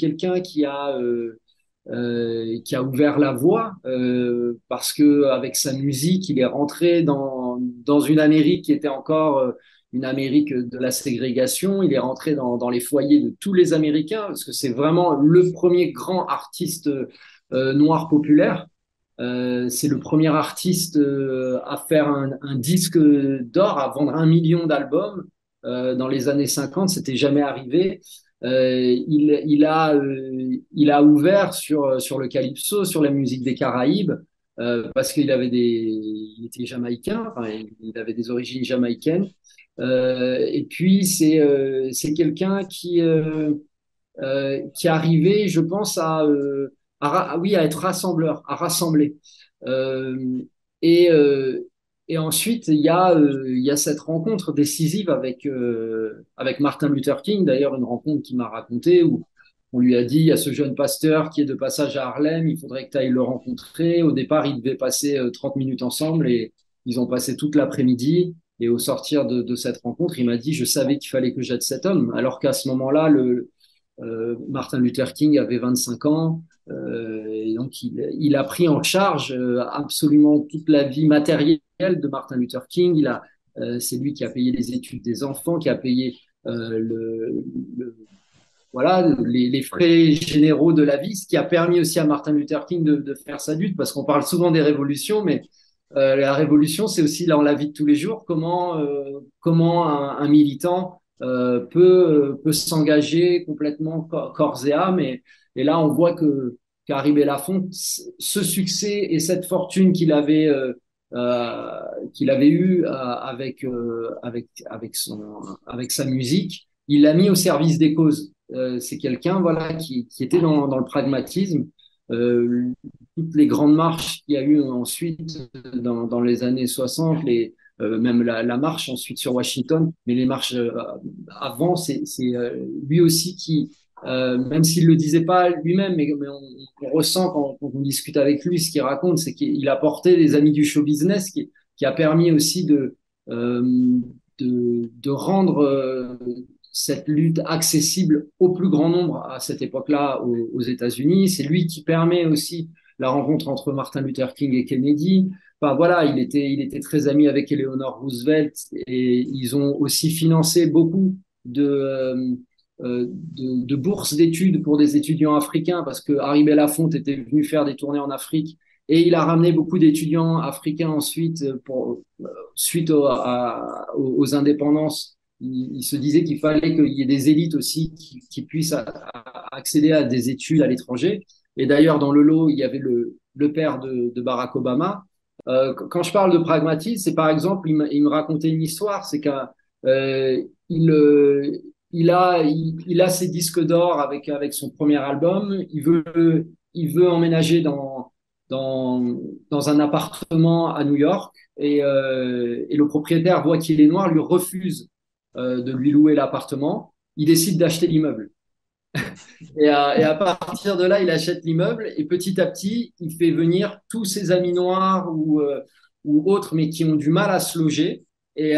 quelqu'un qui a ouvert la voie parce que avec sa musique, il est rentré dans une Amérique qui était encore une Amérique de la ségrégation. Il est rentré dans les foyers de tous les Américains parce que c'est vraiment le premier grand artiste noir populaire. C'est le premier artiste à faire un disque d'or, à vendre 1 million d'albums dans les années 50. C'était jamais arrivé. Il a ouvert sur le calypso, sur la musique des Caraïbes, parce il était jamaïcain, enfin, il avait des origines jamaïcaines. Et puis c'est quelqu'un qui est arrivé, je pense, oui, à être rassembleur, à rassembler. Euh, et, euh, et ensuite, il y a cette rencontre décisive avec Martin Luther King, d'ailleurs une rencontre qu'il m'a racontée où on lui a dit, il y a ce jeune pasteur qui est de passage à Harlem, il faudrait que tu ailles le rencontrer. Au départ, ils devaient passer 30 minutes ensemble et ils ont passé toute l'après-midi. Et au sortir de cette rencontre, il m'a dit, je savais qu'il fallait que j'aide cet homme, alors qu'à ce moment-là, Martin Luther King avait 25 ans, et donc il a pris en charge absolument toute la vie matérielle de Martin Luther King. C'est lui qui a payé les études des enfants, qui a payé le voilà, les frais généraux de la vie, ce qui a permis aussi à Martin Luther King de faire sa lutte, parce qu'on parle souvent des révolutions, mais la révolution, c'est aussi dans la vie de tous les jours, comment un militant peut s'engager complètement corps et âme. Et là, on voit qu'Harry Belafonte, ce succès et cette fortune euh, qu'il avait eu avec sa musique, il l'a mis au service des causes. C'est quelqu'un voilà, qui était dans le pragmatisme. Euh, Toutes les grandes marches qu'il y a eu ensuite dans les années 60, même la marche ensuite sur Washington, mais les marches avant, c'est lui aussi même s'il le disait pas lui-même, mais on ressent quand on discute avec lui, ce qu'il raconte, c'est qu'il a porté les amis du show business, qui a permis aussi euh, de rendre cette lutte accessible au plus grand nombre à cette époque-là aux États-Unis. C'est lui qui permet aussi la rencontre entre Martin Luther King et Kennedy. Enfin voilà, il était très ami avec Eleanor Roosevelt et ils ont aussi financé beaucoup de bourses d'études pour des étudiants africains parce que Harry Belafonte était venu faire des tournées en Afrique et il a ramené beaucoup d'étudiants africains ensuite suite aux indépendances. Il se disait qu'il fallait qu'il y ait des élites aussi qui puissent accéder à des études à l'étranger. Et d'ailleurs, dans le lot, il y avait le père de Barack Obama. Quand je parle de pragmatisme, c'est par exemple, il me racontait une histoire, c'est qu'il il a ses disques d'or avec son premier album. Il veut emménager dans, dans un appartement à New York et le propriétaire voit qu'il est noir, lui refuse de lui louer l'appartement. Il décide d'acheter l'immeuble. Et à partir de là, il achète l'immeuble et petit à petit, il fait venir tous ses amis noirs ou autres, mais qui ont du mal à se loger. Et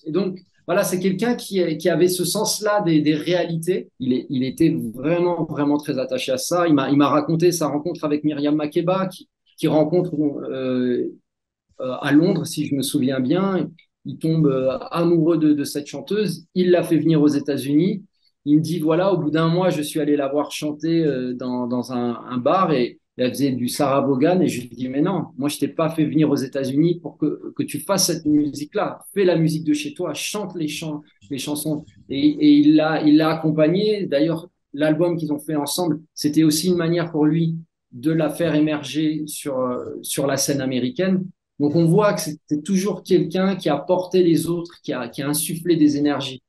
donc, voilà, c'est quelqu'un qui avait ce sens-là des réalités. Il était vraiment, vraiment très attaché à ça. Il m'a raconté sa rencontre avec Myriam Makeba, qui rencontre à Londres, si je me souviens bien. Il tombe amoureux de cette chanteuse. Il l'a fait venir aux États-Unis. Il me dit, voilà, au bout d'un mois, je suis allé la voir chanter dans un bar et elle faisait du Sarah Vaughan. Et je lui dis, mais non, moi, je t'ai pas fait venir aux États-Unis pour que tu fasses cette musique-là. Fais la musique de chez toi, chante les chansons. Et il l'a accompagné. D'ailleurs, l'album qu'ils ont fait ensemble, c'était aussi une manière pour lui de la faire émerger sur la scène américaine. Donc on voit que c'est toujours quelqu'un qui a porté les autres, qui a insufflé des énergies.